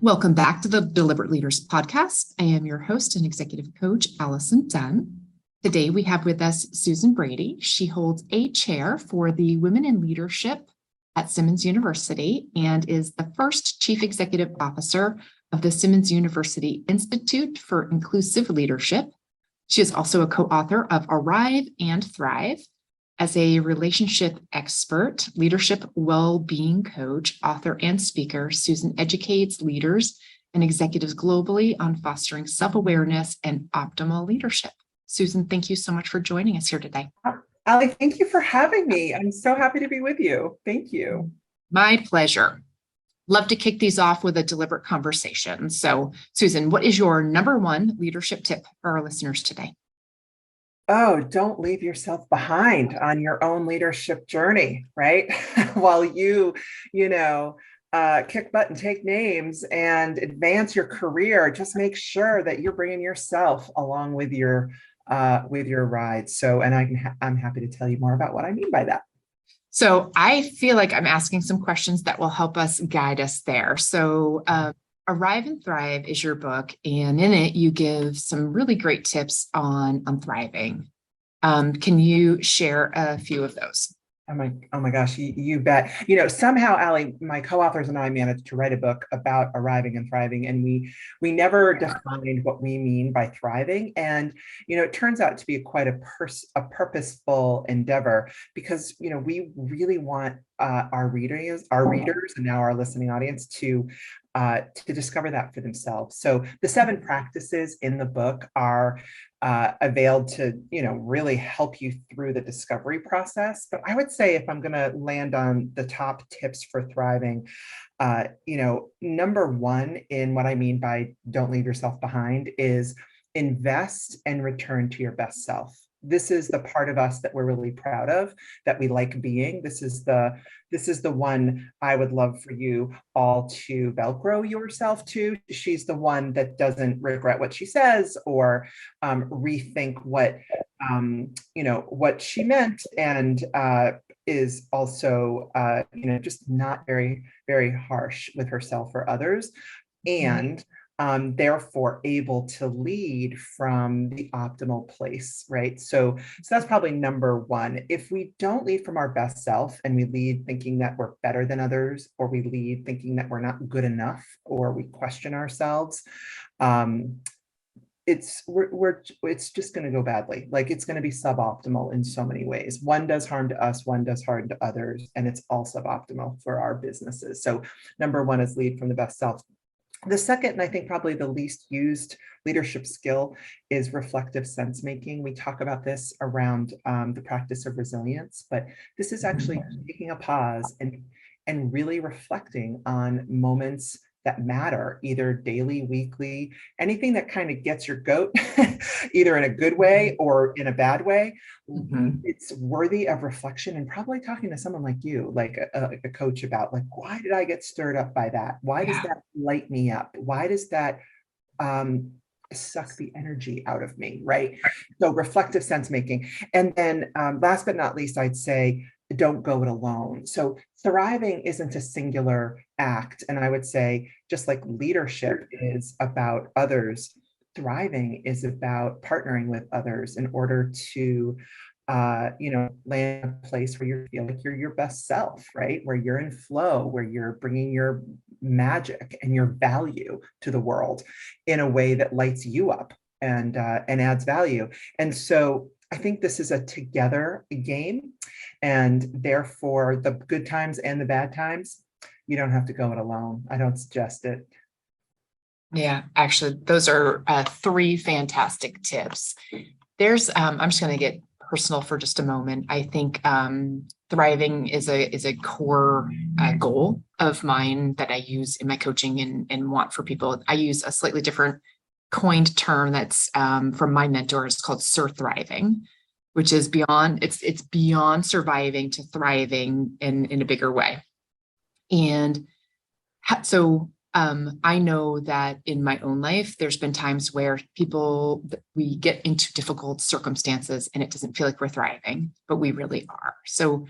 Welcome back to the Deliberate Leaders Podcast. I am your host and executive coach, Allison Dunn. Today we have with us Susan Brady. She holds a chair for the Women in Leadership at Simmons University and is the first chief executive officer of the Simmons University Institute for Inclusive Leadership. She is also a co-author of Arrive and Thrive. As a relationship expert, leadership well-being coach, author, and speaker, Susan educates leaders and executives globally on fostering self-awareness and optimal leadership. Susan, thank you so much for joining us here today. Allie, thank you for having me. I'm so happy to be with you. Thank you. My pleasure. Love to kick these off with a deliberate conversation. So, Susan, what is your number one leadership tip for our listeners today? Oh, don't leave yourself behind on your own leadership journey, right? While you kick butt and take names and advance your career, just make sure that you're bringing yourself along with your ride. So, and I'm happy to tell you more about what I mean by that. So I feel like I'm asking some questions that will help us guide us there. So Arrive and Thrive is your book, and in it you give some really great tips on thriving. Can you share a few of those? Oh my gosh, you bet. Somehow, Allie, my co-authors and I managed to write a book about arriving and thriving, and we never defined what we mean by thriving. And it turns out to be quite a purposeful endeavor, because we really want our readers, and now our listening audience to discover that for themselves. So the 7 practices in the book are availed to, really help you through the discovery process. But I would say, if I'm going to land on the top tips for thriving, number one in what I mean by don't leave yourself behind is invest and return to your best self. This is the part of us that we're really proud of, that we like being. This is the one I would love for you all to Velcro yourself to. She's the one that doesn't regret what she says or rethink what she meant, and is also just not very, very harsh with herself or others, and therefore able to lead from the optimal place, right? So that's probably number one. If we don't lead from our best self, and we lead thinking that we're better than others, or we lead thinking that we're not good enough, or we question ourselves, it's just going to go badly. Like, it's going to be suboptimal in so many ways. One does harm to us, one does harm to others, and it's all suboptimal for our businesses. So number one is lead from the best self. The second, and I think probably the least used leadership skill, is reflective sense making. We talk about this around the practice of resilience, but this is actually taking a pause and really reflecting on moments that matter, either daily, weekly, anything that kind of gets your goat, either in a good way or in a bad way. Mm-hmm. It's worthy of reflection, and probably talking to someone like you, like a coach, about, like, why did I get stirred up by that? Why does that light me up? Why does that suck the energy out of me, right? So reflective sense making. And then last but not least, I'd say, don't go it alone. So thriving isn't a singular act. And I would say, just like leadership is about others, thriving is about partnering with others in order to, land a place where you feel like you're your best self, right? Where you're in flow, where you're bringing your magic and your value to the world in a way that lights you up and adds value. And so I think this is a together game, and therefore the good times and the bad times, you don't have to go it alone. I don't suggest it. Yeah, actually, those are 3 fantastic tips. There's, I'm just going to get personal for just a moment. I think thriving is a core goal of mine that I use in my coaching and want for people. I use a slightly different coined term that's from my mentor. It's called surthriving, which is beyond, it's beyond surviving to thriving in a bigger way. And so I know that in my own life, there's been times where we get into difficult circumstances and it doesn't feel like we're thriving, but we really are. So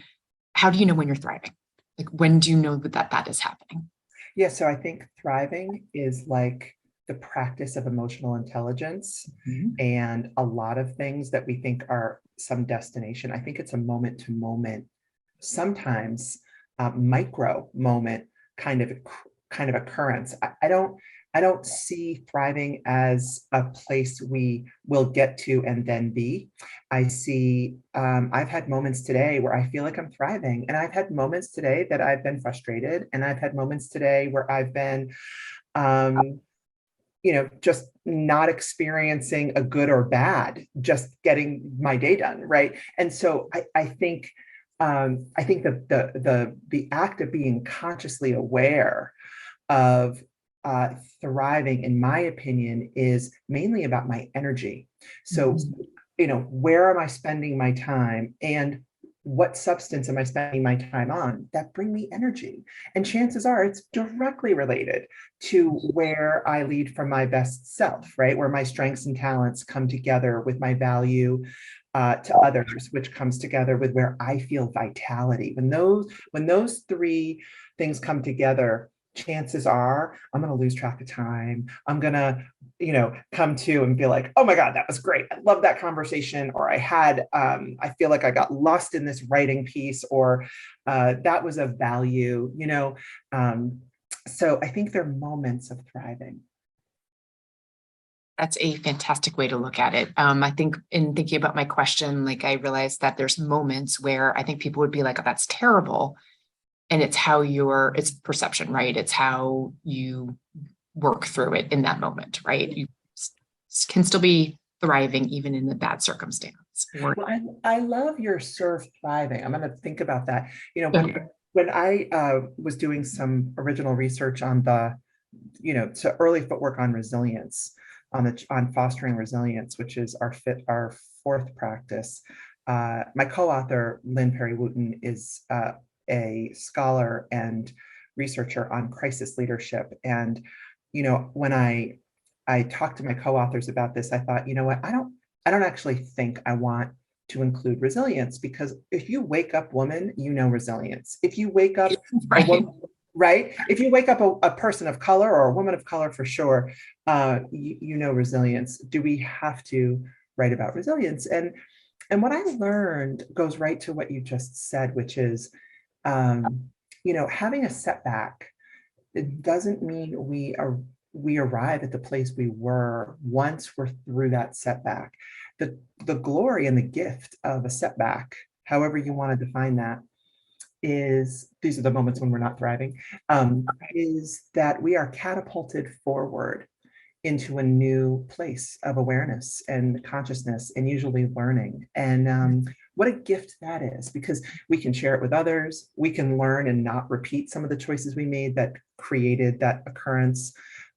how do you know when you're thriving? Like, when do you know that is happening? Yeah, so I think thriving is like the practice of emotional intelligence, Mhm. and a lot of things that we think are some destination. I think it's a moment to moment, sometimes micro moment kind of occurrence. I don't see thriving as a place we will get to and then be. I see, I've had moments today where I feel like I'm thriving, and I've had moments today that I've been frustrated, and I've had moments today where I've been, um, just not experiencing a good or bad, just getting my day done, right? And so I think the act of being consciously aware of thriving, in my opinion, is mainly about my energy. So, Mhm. where am I spending my time, and what substance am I spending my time on that bring me energy? And chances are it's directly related to where I lead from my best self, right? Where my strengths and talents come together with my value to others, which comes together with where I feel vitality. When those three things come together, chances are I'm going to lose track of time. I'm going to, come to and be like, oh my God, that was great. I love that conversation. Or I feel like I got lost in this writing piece, or that was of value. Um, so I think they're moments of thriving. That's a fantastic way to look at it. I think in thinking about my question, like I realized that there's moments where I think people would be like, oh, that's terrible. And it's perception, right? It's how you work through it in that moment, right? You can still be thriving even in the bad circumstance. Or Well, I love your surf thriving. I'm going to think about that. When I was doing some original research on so early footwork on resilience, on fostering resilience, which is our fourth practice. My co-author, Lynn Wooten, is a scholar and researcher on crisis leadership. And, when I talked to my co-authors about this, I thought, you know what, I don't actually think I want to include resilience, because if you wake up woman, resilience. If you wake up a right. woman, right? If you wake up a person of color, or a woman of color for sure, resilience. Do we have to write about resilience? And what I learned goes right to what you just said, which is, having a setback, it doesn't mean we arrive at the place we were once we're through that setback. The glory and the gift of a setback, however you want to define that, is these are the moments when we're not thriving, is that we are catapulted forward into a new place of awareness and consciousness, and usually learning. And what a gift that is, because we can share it with others. We can learn and not repeat some of the choices we made that created that occurrence.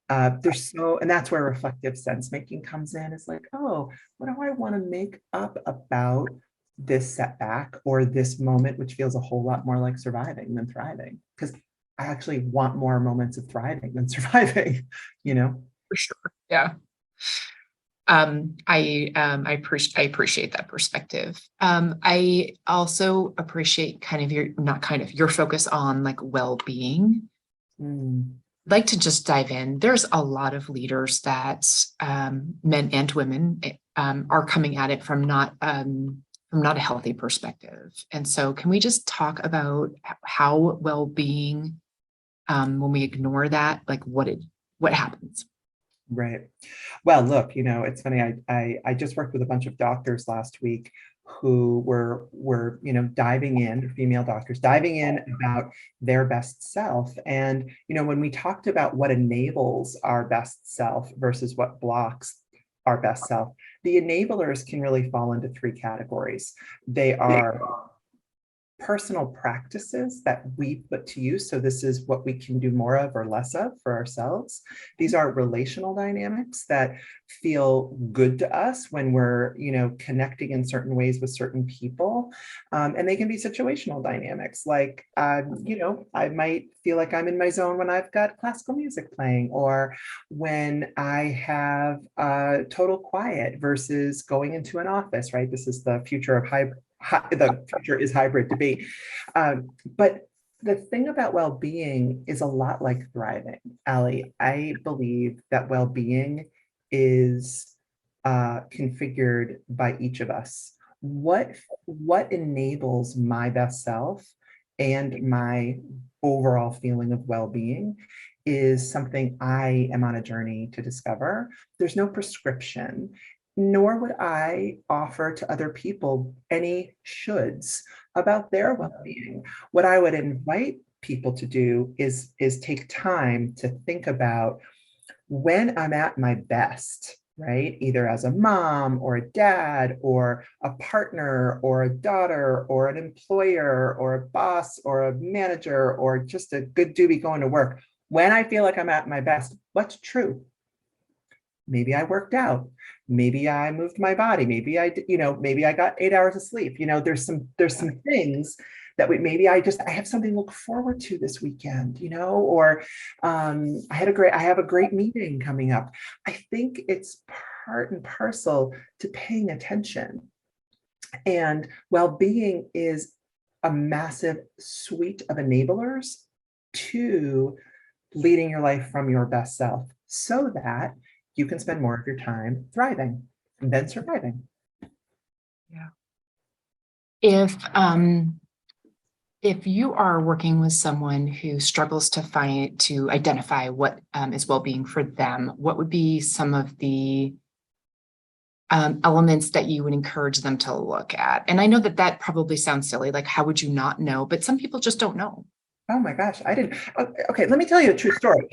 And that's where reflective sense making comes in. It's like, oh, what do I want to make up about this setback or this moment, which feels a whole lot more like surviving than thriving? Because I actually want more moments of thriving than surviving. For sure. Yeah. I appreciate that perspective. I also appreciate kind of your focus on like well-being. Mm, I'd like to just dive in. There's a lot of leaders that men and women are coming at it from not a healthy perspective. And so can we just talk about how well-being, when we ignore that, like what happens? right. Well, look, it's funny. I just worked with a bunch of doctors last week who were diving in, female doctors diving in about their best self. And when we talked about what enables our best self versus what blocks our best self, the enablers can really fall into three categories. They are personal practices that we put to use. So this is what we can do more of or less of for ourselves. These are relational dynamics that feel good to us when we're, connecting in certain ways with certain people. And they can be situational dynamics. Like, I might feel like I'm in my zone when I've got classical music playing, or when I have total quiet versus going into an office, right? This is the future of hybrid. The future is hybrid debate. But The thing about well-being is a lot like thriving, Allie. I believe that well-being is configured by each of us. What enables my best self and my overall feeling of well-being is something I am on a journey to discover. There's no prescription, nor would I offer to other people any shoulds about their well-being. What I would invite people to do is take time to think about when I'm at my best, right? Either as a mom or a dad or a partner or a daughter or an employer or a boss or a manager or just a good doobie going to work. When I feel like I'm at my best, what's true? Maybe I worked out. Maybe I moved my body. Maybe maybe I got 8 hours of sleep. There's some things that maybe I have something to look forward to this weekend, or I have a great meeting coming up. I think it's part and parcel to paying attention. And well-being is a massive suite of enablers to leading your life from your best self so that you can spend more of your time thriving and then surviving. Yeah. If you are working with someone who struggles to identify what is well-being for them, what would be some of the elements that you would encourage them to look at? And I know that probably sounds silly, like how would you not know? But some people just don't know. Oh my gosh, I didn't. Okay, let me tell you a true story.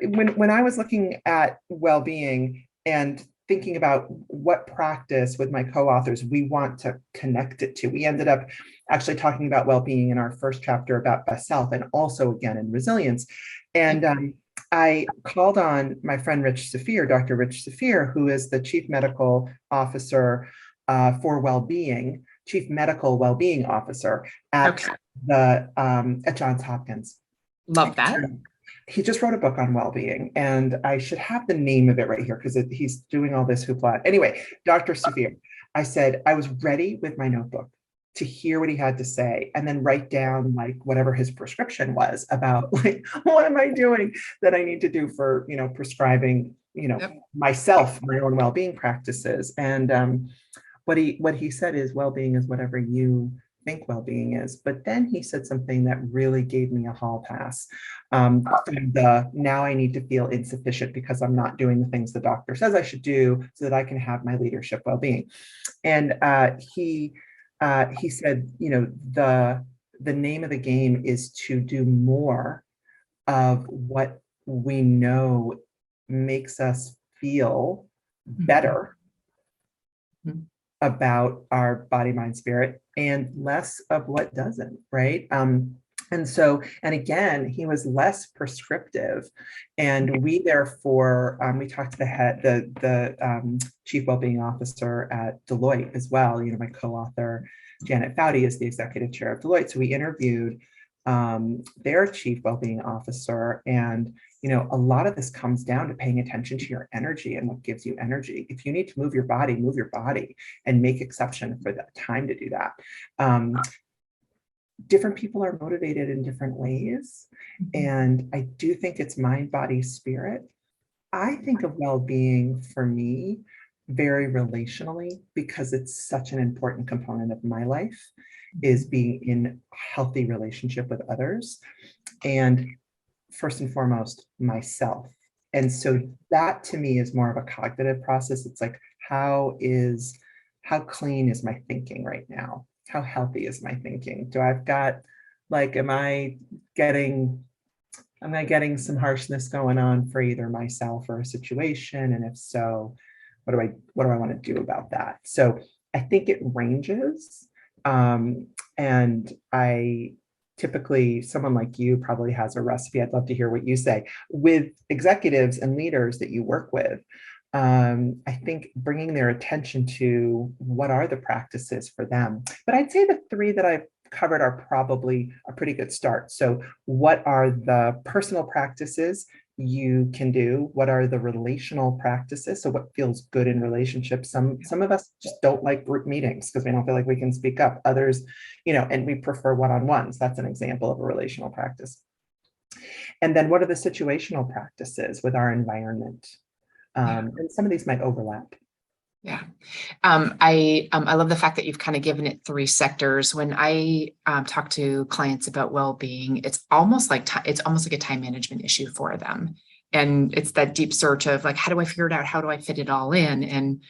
When I was looking at well-being and thinking about what practice with my co-authors we want to connect it to, we ended up actually talking about well-being in our first chapter about best self and also again in resilience. And I called on my friend Dr. Rich Safir, who is the Chief Medical Officer for Wellbeing, Chief Medical Wellbeing Officer at at Johns Hopkins. Love that. He just wrote a book on well-being, and I should have the name of it right here because he's doing all this hoopla. Anyway, Dr. Safir, I said I was ready with my notebook to hear what he had to say and then write down like whatever his prescription was about like what am I doing that I need to do for prescribing myself my own well-being practices. And what he said is well-being is whatever you think well-being is. But then he said something that really gave me a hall pass. From the now I need to feel insufficient because I'm not doing the things the doctor says I should do so that I can have my leadership well-being. And he said, the name of the game is to do more of what we know makes us feel better about our body, mind, spirit, and less of what doesn't, right? And again, he was less prescriptive, and we therefore we talked to the chief wellbeing officer at Deloitte as well. My co-author Janet Foutty is the executive chair of Deloitte, so we interviewed their chief wellbeing officer, and a lot of this comes down to paying attention to your energy and what gives you energy. If you need to move your body and make exception for that time to do that. Different people are motivated in different ways. And I do think it's mind, body, spirit. I think of well-being for me very relationally because it's such an important component of my life is being in healthy relationship with others. And first and foremost, myself. And so that to me is more of a cognitive process. It's like, how clean is my thinking right now? How healthy is my thinking? Am I getting some harshness going on for either myself or a situation? And if so, what do I want to do about that? So I think it ranges. And I typically, someone like you probably has a recipe. I'd love to hear what you say with executives and leaders that you work with. I think bringing their attention to what are the practices for them. But I'd say the three that I've covered are probably a pretty good start. So what are the personal practices you can do? What are the relational practices? So what feels good in relationships? Some of us just don't like group meetings because we don't feel like we can speak up. Others, and we prefer one-on-ones. That's an example of a relational practice. And then what are the situational practices with our environment? And some of these might overlap. Yeah. I love the fact that you've kind of given it 3 sectors. When I talk to clients about well-being, it's almost like a time management issue for them. And it's that deep search of like, how do I figure it out? How do I fit it all in? And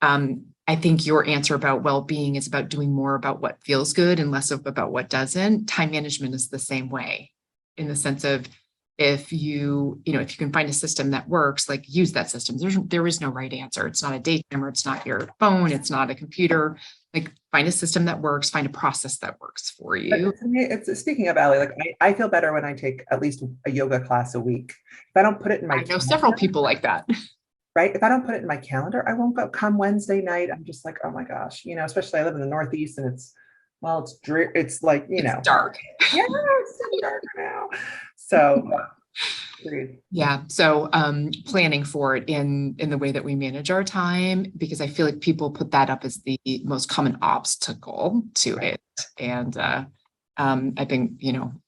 I think your answer about well-being is about doing more about what feels good and less about what doesn't. Time management is the same way, in the sense of, if you can find a system that works, like, use that system. There is no right answer. It's not a day timer. It's not your phone. It's not a computer. Like, find a system that works, find a process that works for you. It's speaking of Allie, like I feel better when I take at least a yoga class a week. If I don't put it in my I know several people like that. Right. If I don't put it in my calendar, I won't go. Come Wednesday night, I'm just like, oh my gosh, especially I live in the Northeast and it's like, It's dark. Yeah, it's so dark now. So yeah. So planning for it in the way that we manage our time, because I feel like people put that up as the most common obstacle to it. And I think,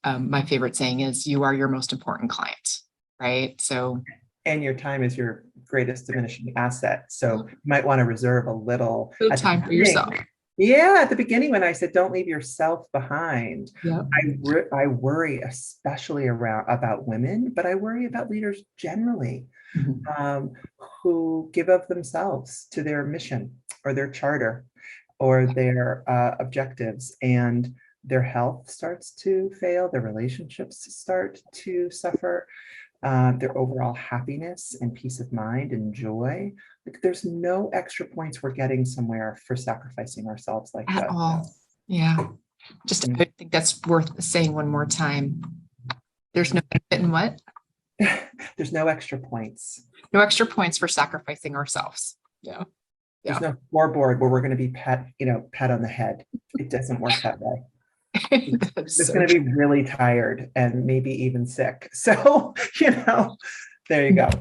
my favorite saying is, you are your most important client, right? So, and your time is your greatest diminishing asset. So you might want to reserve a little time for yourself. Yeah, at the beginning when I said don't leave yourself behind, yep. I worry especially about women, but I worry about leaders generally, who give of themselves to their mission or their charter or their objectives, and their health starts to fail, their relationships start to suffer, their overall happiness and peace of mind and joy. Like, there's no extra points we're getting somewhere for sacrificing ourselves like that. At all. Yeah. I think that's worth saying one more time. There's no benefit in what? There's no extra points. No extra points for sacrificing ourselves. Yeah. There's no scoreboard where we're going to be pat on the head. It doesn't work that way. It's going to be really tired and maybe even sick. So, there you go.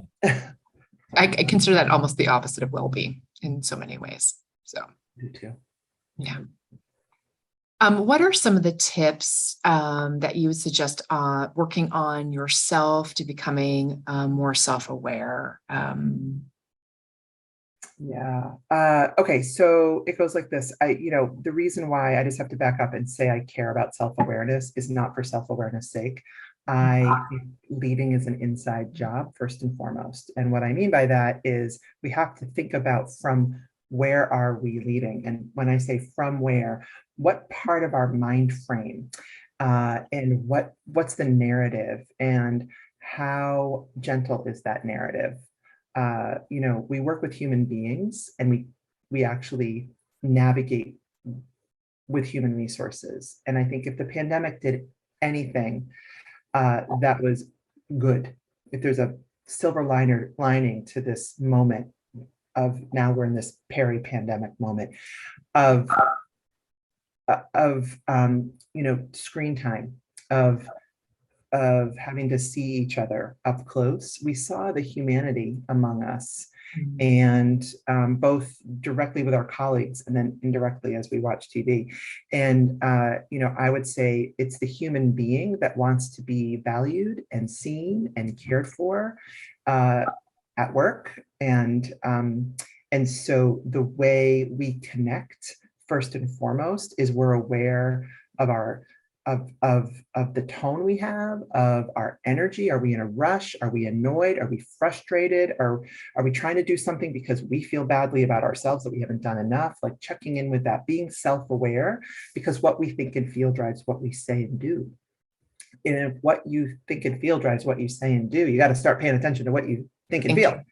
I consider that almost the opposite of well-being in so many ways. So, me too. Yeah. What are some of the tips that you would suggest working on yourself to becoming more self-aware? Okay. So it goes like this. The reason why I just have to back up and say I care about self-awareness is not for self-awareness sake. I think leading is an inside job first and foremost. And what I mean by that is we have to think about, from where are we leading? And when I say from where, what part of our mind frame, and what's the narrative, and how gentle is that narrative? We work with human beings, and we actually navigate with human resources. And I think if the pandemic did anything, that was good. If there's a silver lining to this moment of, now we're in this peri-pandemic moment of screen time, of having to see each other up close. We saw the humanity among us, and both directly with our colleagues and then indirectly as we watch TV. And, I would say it's the human being that wants to be valued and seen and cared for at work. And so the way we connect, first and foremost, is we're aware of the tone we have, of our energy. Are we in a rush? Are we annoyed? Are we frustrated? Or are we trying to do something because we feel badly about ourselves that we haven't done enough? Like, checking in with that, being self-aware, because what we think and feel drives what we say and do. And if what you think and feel drives what you say and do, you got to start paying attention to what you think and feel.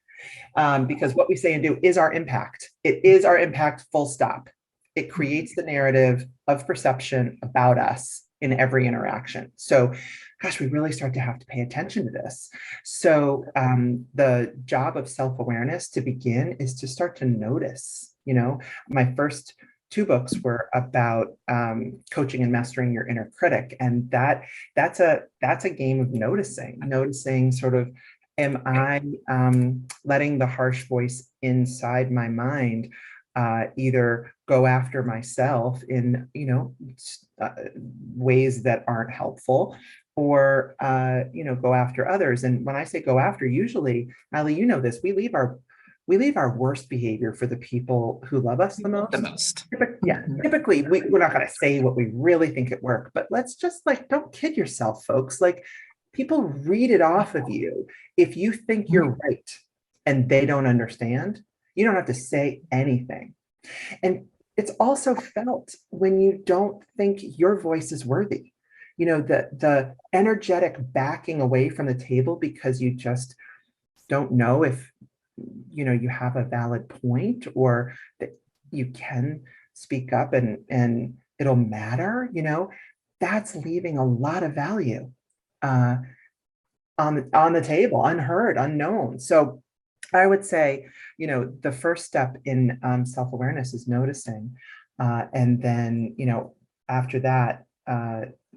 Because what we say and do is our impact. It is our impact, full stop. It creates the narrative of perception about us in every interaction. So, gosh, we really start to have to pay attention to this. So the job of self-awareness to begin is to start to notice. My first 2 books were about coaching and mastering your inner critic. And that's a game of noticing sort of Am I letting the harsh voice inside my mind either go after myself in, ways that aren't helpful, or go after others? And when I say go after, usually, Ali, you know this, we leave our worst behavior for the people who love us the most. The most. Yeah, typically we're not going to say what we really think at work, but let's just don't kid yourself, folks. Like, people read it off of you. If you think you're right and they don't understand, you don't have to say anything. And it's also felt when you don't think your voice is worthy. The energetic backing away from the table because you just don't know if you have a valid point, or that you can speak up and it'll matter. That's leaving a lot of value on the table, unheard, unknown. So I would say, the first step in self-awareness is noticing. And then, after that,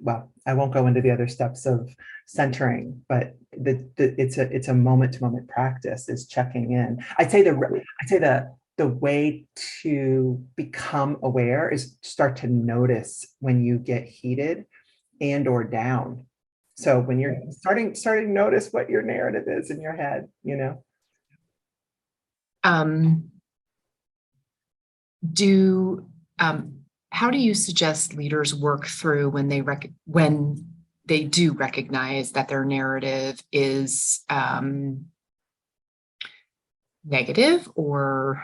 well, I won't go into the other steps of centering, but it's a moment-to-moment practice, is checking in. I'd say the way to become aware is start to notice when you get heated and or down. So when you're starting to notice what your narrative is in your head, How do you suggest leaders work through when they do recognize that their narrative is negative or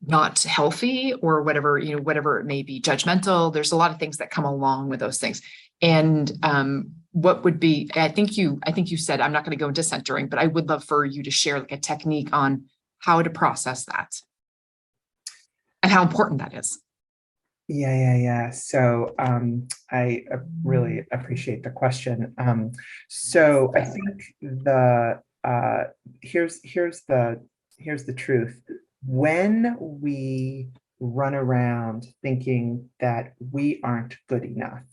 not healthy, or whatever it may be, judgmental? There's a lot of things that come along with those things. And what would be, I think you said, I'm not going to go into centering, but I would love for you to share like a technique on how to process that and how important that is. Yeah. So I really appreciate the question. So I think here's the truth. When we run around thinking that we aren't good enough,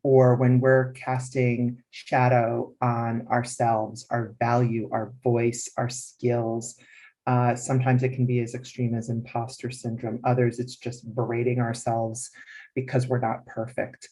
or when we're casting shadow on ourselves, our value, our voice, our skills, sometimes it can be as extreme as imposter syndrome. Others, it's just berating ourselves because we're not perfect.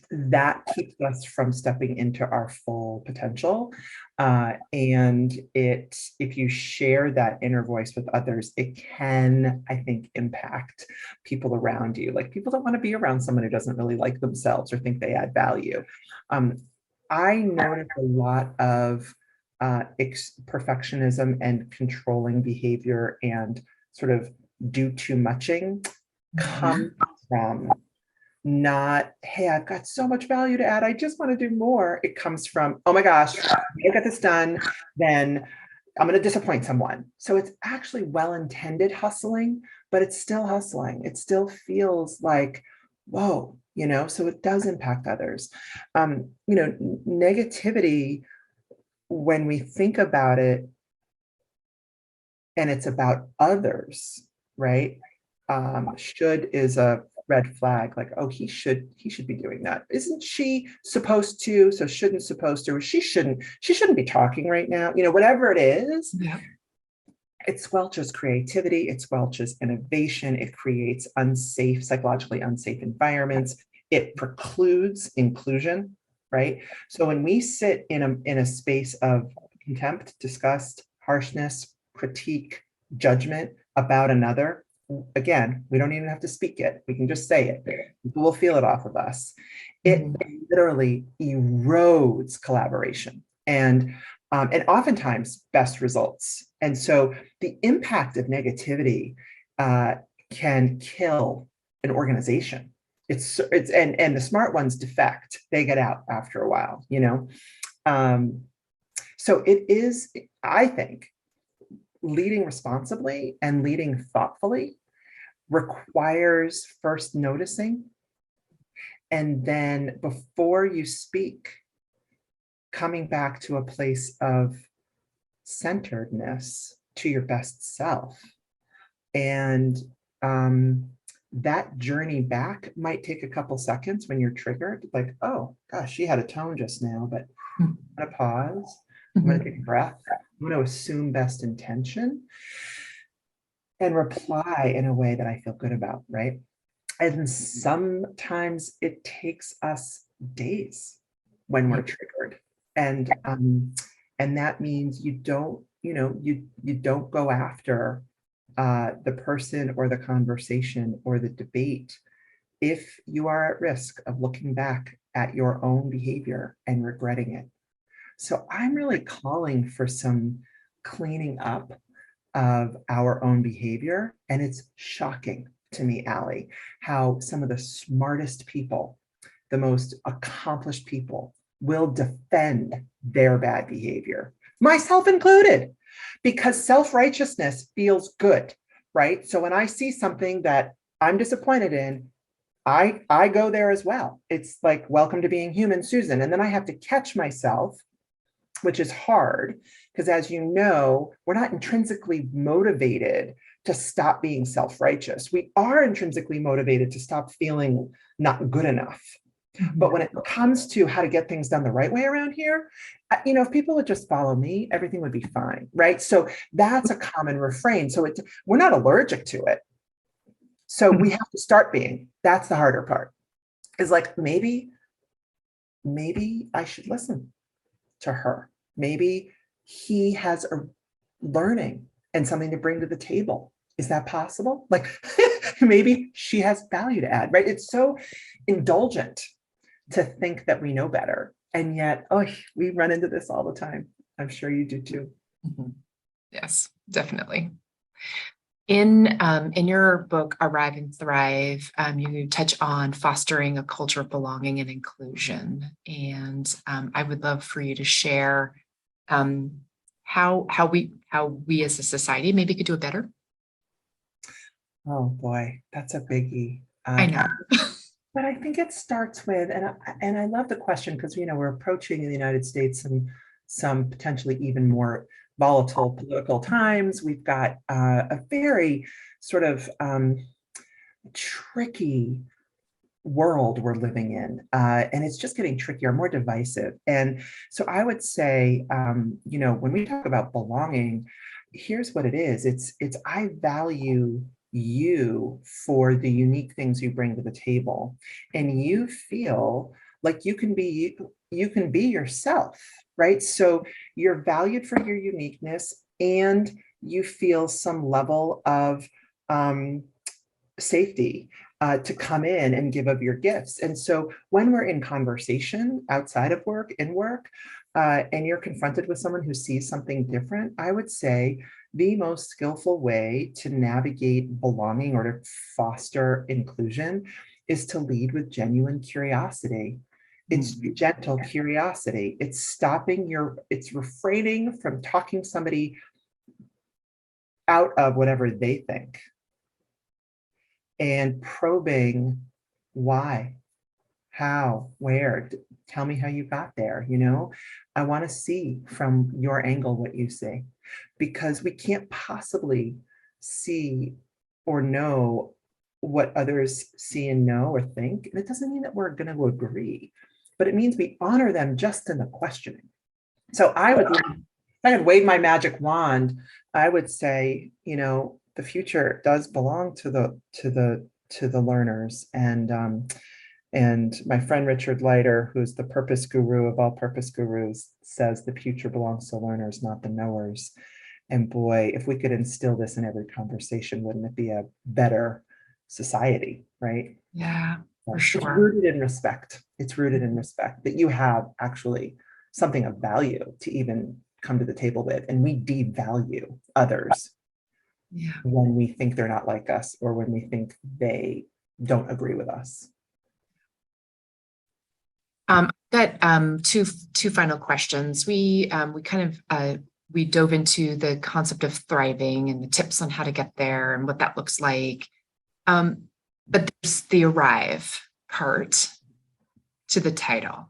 That keeps us from stepping into our full potential. And if you share that inner voice with others, it can, I think, impact people around you. Like, people don't want to be around someone who doesn't really like themselves or think they add value. I noticed a lot of perfectionism and controlling behavior and sort of do too muching come from not, hey, I've got so much value to add, I just want to do more. It comes from, oh my gosh, if I don't get this done, then I'm going to disappoint someone. So it's actually well-intended hustling, but it's still hustling. It still feels like, whoa, so it does impact others. Negativity, when we think about it, and it's about others, right? Should is a red flag, like, oh, he should be doing that. Isn't she supposed to? So shouldn't supposed to, or she shouldn't be talking right now. Whatever it is, Yeah. It squelches creativity, it squelches innovation, it creates psychologically unsafe environments, it precludes inclusion, right? So when we sit in a space of contempt, disgust, harshness, critique, judgment about another, again, we don't even have to speak it. We can just say it. People will feel it off of us. It literally erodes collaboration and oftentimes best results. And so the impact of negativity can kill an organization. And the smart ones defect. They get out after a while, So it is, I think, leading responsibly and leading thoughtfully requires first noticing, and then before you speak, coming back to a place of centeredness to your best self. And that journey back might take a couple seconds when you're triggered, like, oh gosh, she had a tone just now, but I'm gonna pause. I'm going to take a breath. I'm going to assume best intention and reply in a way that I feel good about, right? And sometimes it takes us days when we're triggered. And that means you don't, you don't go after the person or the conversation or the debate if you are at risk of looking back at your own behavior and regretting it. So I'm really calling for some cleaning up of our own behavior. And it's shocking to me, Allie, how some of the smartest people, the most accomplished people will defend their bad behavior, myself included, because self-righteousness feels good, right? So when I see something that I'm disappointed in, I go there as well. It's like, welcome to being human, Susan. And then I have to catch myself, which is hard because, as you know, we're not intrinsically motivated to stop being self-righteous. We are intrinsically motivated to stop feeling not good enough. But when it comes to how to get things done the right way around here, if people would just follow me, everything would be fine, right? So that's a common refrain. So we're not allergic to it. So we have to start being. That's the harder part. Is like, maybe I should listen to her. Maybe he has a learning and something to bring to the table. Is that possible? Like, maybe she has value to add, right? It's so indulgent to think that we know better. And yet, we run into this all the time. I'm sure you do too. Yes, definitely. In your book, Arrive and Thrive, you touch on fostering a culture of belonging and inclusion. And I would love for you to share how we as a society maybe could do it better. Oh boy, that's a biggie. I know. But I think it starts with, and I love the question because, we're approaching in the United States some potentially even more volatile political times. We've got a very sort of tricky world we're living in, and it's just getting trickier, more divisive. And so I would say, when we talk about belonging, here's what it is. It's I value you for the unique things you bring to the table, and you feel like you can be yourself, right? So you're valued for your uniqueness, and you feel some level of safety to come in and give of your gifts. And so when we're in conversation outside of work, in work, and you're confronted with someone who sees something different, I would say the most skillful way to navigate belonging or to foster inclusion is to lead with genuine curiosity. It's gentle curiosity. It's it's refraining from talking somebody out of whatever they think and probing why, how, where. Tell me how you got there. I want to see from your angle what you see, because we can't possibly see or know what others see and know or think. And it doesn't mean that we're going to agree, but it means we honor them just in the questioning. So if I could wave my magic wand, I would say, the future does belong to the learners. And my friend Richard Leiter, who's the purpose guru of all purpose gurus, says the future belongs to learners, not the knowers. And boy, if we could instill this in every conversation, wouldn't it be a better society, right? Yeah, for sure. It's rooted in respect. It's rooted in respect that you have actually something of value to even come to the table with. And we devalue others when we think they're not like us, or when we think they don't agree with us. Got two final questions. We kind of we dove into the concept of thriving and the tips on how to get there and what that looks like. But there's the arrive part to the title.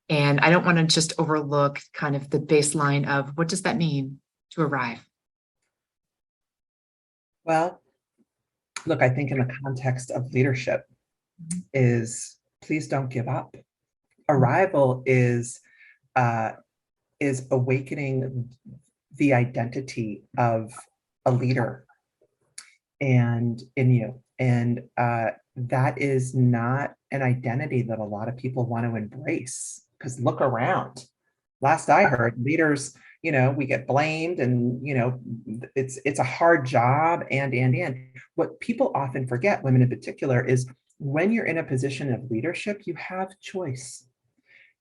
And I don't want to just overlook kind of the baseline of what does that mean to arrive? Well, look, I think in the context of leadership is please don't give up. Arrival is is awakening the identity of a leader and in you. And that is not an identity that a lot of people want to embrace, because look around. Last I heard, leaders, we get blamed, and it's a hard job, and what people often forget, women in particular, is when you're in a position of leadership, you have choice.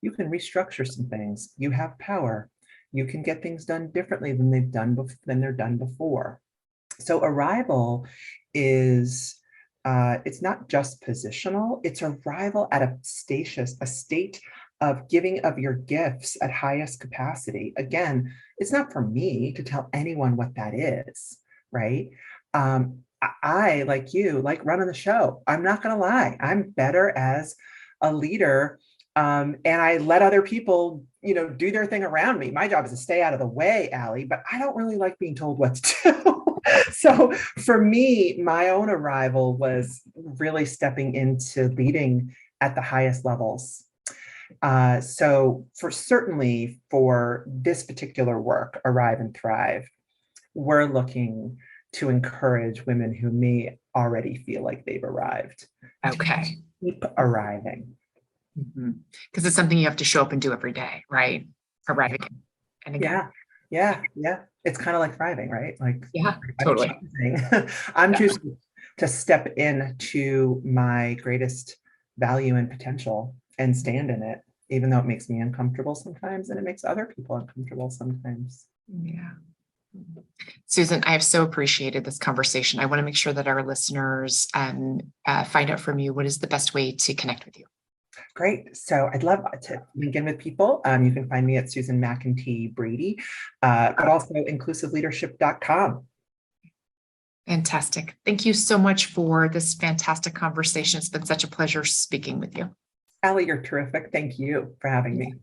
You can restructure some things. You have power. You can get things done differently than they're done before. So arrival is it's not just positional, it's arrival at a state of giving of your gifts at highest capacity. Again, it's not for me to tell anyone what that is, right? I, like you, like running the show. I'm not going to lie. I'm better as a leader. And I let other people, do their thing around me. My job is to stay out of the way, Allie, but I don't really like being told what to do. So for me, my own arrival was really stepping into leading at the highest levels. So certainly for this particular work, Arrive and Thrive, we're looking to encourage women who may already feel like they've arrived. Okay. Keep arriving. Because it's something you have to show up and do every day, right? Arrive again and again. Yeah. It's kind of like thriving, right? Like, yeah, totally. I'm choosing to step into my greatest value and potential and stand in it, even though it makes me uncomfortable sometimes and it makes other people uncomfortable sometimes. Yeah. Susan, I have so appreciated this conversation. I want to make sure that our listeners find out from you, what is the best way to connect with you? Great. So I'd love to link in with people. You can find me at Susan MacKenty Brady, but also inclusiveleadership.com. Fantastic. Thank you so much for this fantastic conversation. It's been such a pleasure speaking with you. Allie, you're terrific. Thank you for having me.